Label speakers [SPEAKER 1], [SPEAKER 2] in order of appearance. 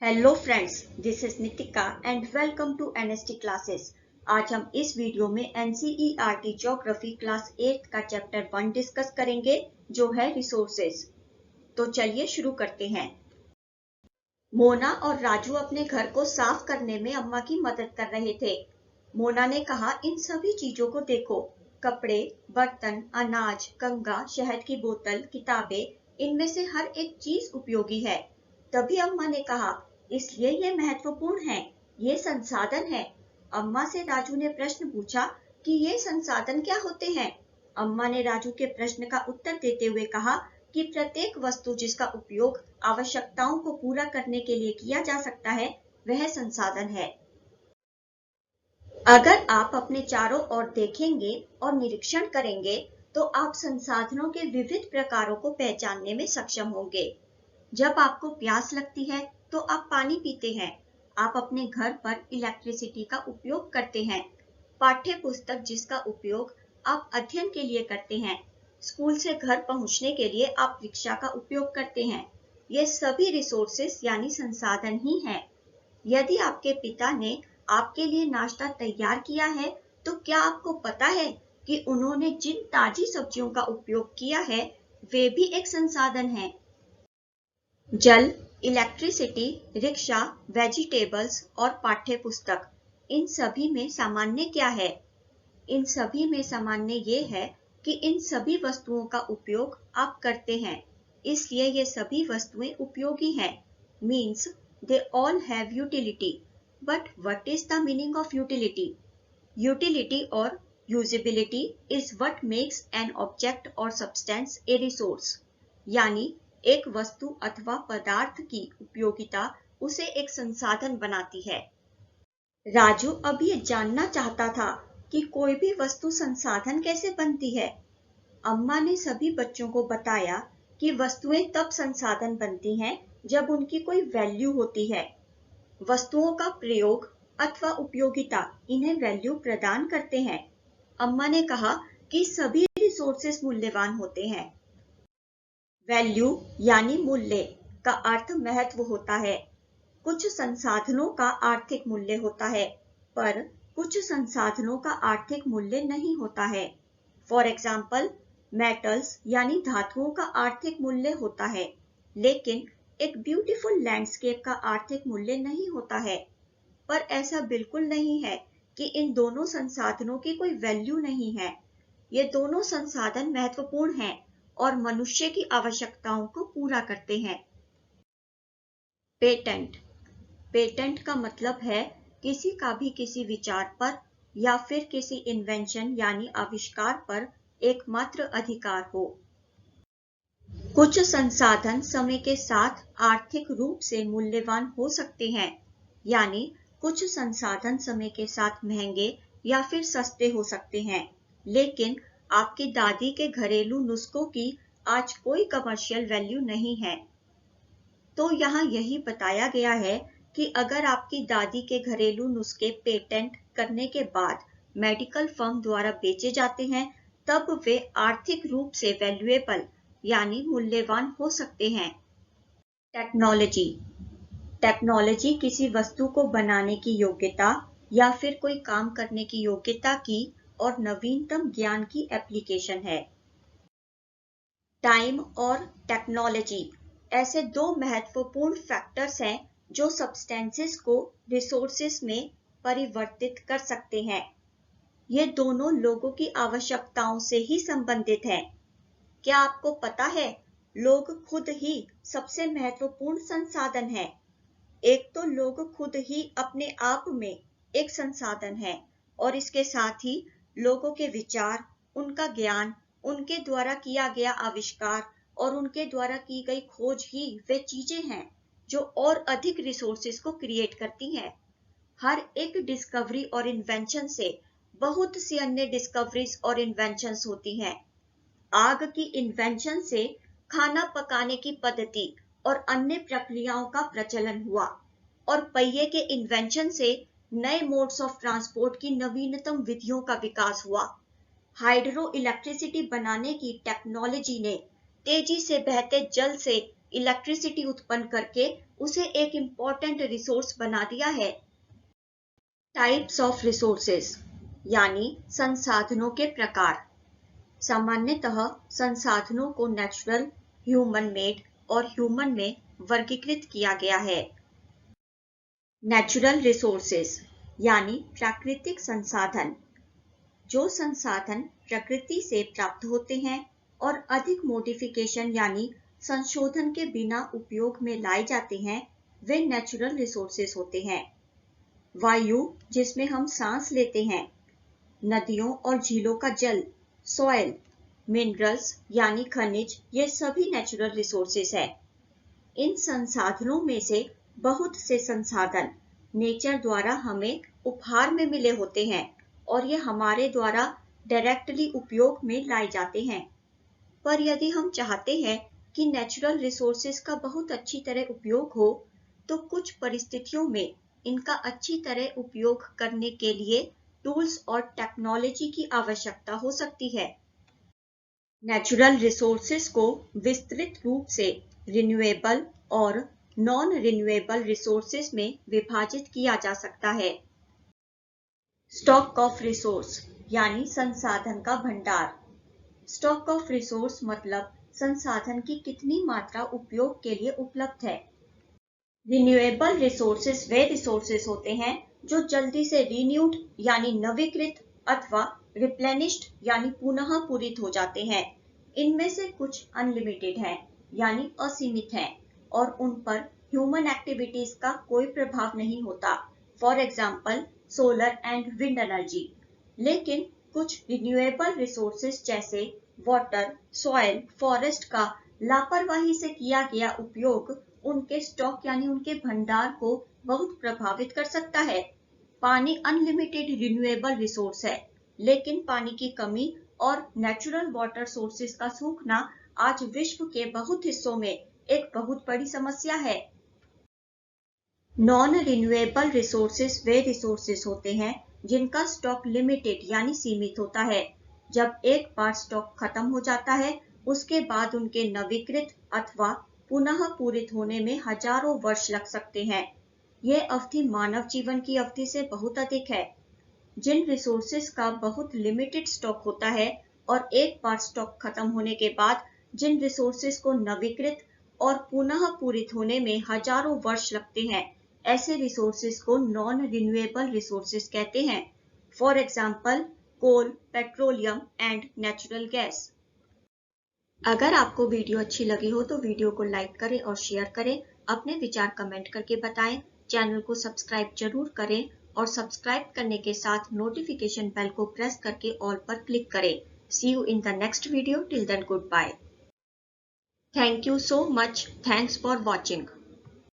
[SPEAKER 1] Hello friends, this is Nitika and welcome to NST classes. आज हम इस वीडियो में एनसीईआरटी ज्योग्राफी क्लास 8 का चैप्टर 1 डिस्कस करेंगे, जो है रिसोर्सेज। तो चलिए शुरू करते हैं। मोना और राजू अपने घर को साफ करने में अम्मा की मदद कर रहे थे। मोना ने कहा, इन सभी चीजों को देखो, कपड़े, बर्तन, अनाज, कंघा, शहद की बोतल, किताबें, इनमें से हर एक चीज उपयोगी है। तभी अम्मा ने कहा, इसलिए ये महत्वपूर्ण है, ये संसाधन है। अम्मा से राजू ने प्रश्न पूछा कि ये संसाधन क्या होते हैं। अम्मा ने राजू के प्रश्न का उत्तर देते हुए कहा कि प्रत्येक वस्तु जिसका उपयोग आवश्यकताओं को पूरा करने के लिए किया जा सकता है, वह संसाधन है। अगर आप अपने चारों ओर देखेंगे और निरीक्षण करेंगे, तो आप संसाधनों के विविध प्रकारों को पहचानने में सक्षम होंगे। जब आपको प्यास लगती है, तो आप पानी पीते हैं। आप अपने घर पर इलेक्ट्रिसिटी का उपयोग करते हैं। पाठ्य पुस्तक जिसका उपयोग आप अध्ययन के लिए करते हैं। स्कूल से घर पहुंचने के लिए आप रिक्शा का उपयोग करते हैं। ये सभी रिसोर्सेस यानी संसाधन ही हैं। यदि आपके पिता ने आपके लिए नाश्ता तैयार किया है, तो क्या आपको पता है कि उन्होंने जिन ताजी सब्जियों का उपयोग किया है, वे भी एक संसाधन हैं। जल, इलेक्ट्रिसिटी, रिक्शा, वेजिटेबल्स और पाठ्य पुस्तक, इन सभी में सामान्य क्या है? इन सभी में सामान्य ये है कि इन सभी वस्तुओं का उपयोग आप करते हैं, इसलिए ये सभी वस्तुएं उपयोगी हैं। Means they all have utility. But what is the meaning of utility? Utility or usability is what makes an object or substance a resource. यानी एक वस्तु अथवा पदार्थ की उपयोगिता उसे एक संसाधन बनाती है। राजू अब ये जानना चाहता था कि कोई भी वस्तु संसाधन कैसे बनती है। अम्मा ने सभी बच्चों को बताया कि वस्तुएं तब संसाधन बनती हैं जब उनकी कोई वैल्यू होती है। वस्तुओं का प्रयोग अथवा उपयोगिता इन्हें वैल्यू प्रदान करते हैं। अम्मा ने कहा कि सभी रिसोर्सेस मूल्यवान होते हैं। वैल्यू यानी मूल्य का अर्थ महत्व होता है। कुछ संसाधनों का आर्थिक मूल्य होता है, पर कुछ संसाधनों का आर्थिक मूल्य नहीं होता है। फॉर एग्जाम्पल, मेटल्स यानी धातुओं का आर्थिक मूल्य होता है, लेकिन एक ब्यूटीफुल लैंडस्केप का आर्थिक मूल्य नहीं होता है। पर ऐसा बिल्कुल नहीं है कि इन दोनों संसाधनों की कोई वैल्यू नहीं है। ये दोनों संसाधन महत्वपूर्ण हैं और मनुष्य की आवश्यकताओं को पूरा करते हैं। पेटेंट। पेटेंट का मतलब है किसी का भी किसी विचार पर या फिर किसी इन्वेंशन यानी आविष्कार पर एकमात्र अधिकार हो। कुछ संसाधन समय के साथ आर्थिक रूप से मूल्यवान हो सकते हैं, यानी कुछ संसाधन समय के साथ महंगे या फिर सस्ते हो सकते हैं, लेकिन आपकी दादी के घरेलू नुस्खों की आज कोई कमर्शियल वैल्यू नहीं है। तो यहाँ यही बताया गया है कि अगर आपकी दादी के घरेलू नुस्खे पेटेंट करने के बाद मेडिकल फर्म द्वारा बेचे जाते हैं, तब वे आर्थिक रूप से वैल्यूएबल यानी मूल्यवान हो सकते हैं। टेक्नोलॉजी। टेक्नोलॉजी किसी वस्तु को बनाने की योग्यता या फिर कोई काम करने की योग्यता की और नवीनतम ज्ञान की एप्लीकेशन है। टाइम और टेक्नोलॉजी ऐसे दो महत्वपूर्ण फैक्टर्स हैं जो सब्सटेंसेस को रिसोर्सेस में परिवर्तित कर सकते हैं। ये दोनों लोगों की आवश्यकताओं से ही संबंधित हैं। क्या आपको पता है, लोग खुद ही सबसे महत्वपूर्ण संसाधन है। एक तो लोग खुद ही अपने आप में एक संसाधन है, और इसके साथ ही लोगों के विचार, उनका ज्ञान, उनके द्वारा किया गया आविष्कार और उनके द्वारा की गई खोज ही वे चीजें हैं जो और अधिक रिसोर्सेज को क्रिएट करती हैं। हर एक डिस्कवरी और इन्वेंशन से बहुत सी अन्य डिस्कवरीज और इन्वेंशंस होती हैं। आग की इन्वेंशन से खाना पकाने की पद्धति और अन्य प्रक्रियाओं का प्रचलन हुआ, और पहिए के इन्वेंशन से नए मोड्स ऑफ ट्रांसपोर्ट की नवीनतम विधियों का विकास हुआ। हाइड्रो इलेक्ट्रिसिटी बनाने की टेक्नोलॉजी ने तेजी से बहते जल से इलेक्ट्रिसिटी उत्पन्न करके उसे एक इम्पोर्टेंट रिसोर्स बना दिया है। टाइप्स ऑफ रिसोर्सेज यानी संसाधनों के प्रकार। सामान्यतः संसाधनों को नेचुरल, ह्यूमन मेड और ह्यूमन में वर्गीकृत किया गया है। नेचुरल रिसोर्सेज यानी प्राकृतिक संसाधन। जो संसाधन प्रकृति से प्राप्त होते हैं और अधिक मॉडिफिकेशन यानी संशोधन के बिना उपयोग में लाए जाते हैं, वे नेचुरल रिसोर्सेज होते हैं। वायु जिसमें हम सांस लेते हैं, नदियों और झीलों का जल, सॉइल, मिनरल्स यानी खनिज, ये सभी नेचुरल रिसोर्सेज है। इन संसाधनों में से बहुत से संसाधन नेचर द्वारा हमें उपहार में मिले होते हैं और ये हमारे द्वारा डायरेक्टली उपयोग में लाए जाते हैं। पर यदि हम चाहते हैं कि नेचुरल रिसोर्सेज का बहुत अच्छी तरह उपयोग हो, तो कुछ परिस्थितियों में इनका अच्छी तरह उपयोग करने के लिए टूल्स और टेक्नोलॉजी की आवश्यकता हो सकती है। नेचुरल रिसोर्सेज को विस्तृत रूप से रिन्यूएबल और नॉन रिन्यूएबल रिसोर्सेज में विभाजित किया जा सकता है। स्टॉक ऑफ रिसोर्स यानी संसाधन का भंडार। स्टॉक ऑफ रिसोर्स मतलब संसाधन की कितनी मात्रा उपयोग के लिए उपलब्ध है। रिन्यूएबल रिसोर्सेज वे रिसोर्सेज होते हैं जो जल्दी से रिन्यूड यानी नवीकृत अथवा रिप्लेनिश्ड यानी पुनः पूरित हो जाते हैं। इनमें से कुछ अनलिमिटेड हैं यानी असीमित हैं और उन पर ह्यूमन एक्टिविटीज का कोई प्रभाव नहीं होता, for example solar and wind energy. लेकिन कुछ रिन्यूएबल रिसोर्सेज जैसे वाटर, सॉइल, फॉरेस्ट का लापरवाही से किया गया उपयोग उनके स्टॉक यानी उनके भंडार को बहुत प्रभावित कर सकता है। पानी अनलिमिटेड रिन्यूएबल रिसोर्स है, लेकिन पानी की कमी और नेचुरल वाटर सोर्सेज का सूखना आज विश्व के बहुत हिस्सों में एक बहुत बड़ी समस्या है। नॉन रिन्यूएबल रिसोर्सेज वे रिसोर्सेज होते हैं जिनका स्टॉक लिमिटेड यानी सीमित होता है। जब एक बार स्टॉक खत्म हो जाता है, उसके बाद उनके नवीकृत अथवा पुनः पूरित होने में हजारों वर्ष लग सकते हैं। ये अवधि मानव जीवन की अवधि से बहुत अधिक है। जिन रिसोर्सेज का बहुत लिमिटेड स्टॉक होता है और एक बार स्टॉक खत्म होने के बाद जिन रिसोर्सेज को नवीकृत और पुनः पूरित होने में हजारों वर्ष लगते हैं, ऐसे रिसोर्सेज को नॉन रिन्यूएबल रिसोर्सेज कहते हैं। For example coal, petroleum and natural gas. अगर आपको वीडियो अच्छी लगी हो तो वीडियो को लाइक करें और शेयर करें। अपने विचार कमेंट करके बताएं। चैनल को सब्सक्राइब जरूर करें और सब्सक्राइब करने के साथ नोटिफिकेशन बेल को प्रेस करके ऑल पर क्लिक करें। See you in the next video. Till then, goodbye. Thank you so much. Thanks for watching.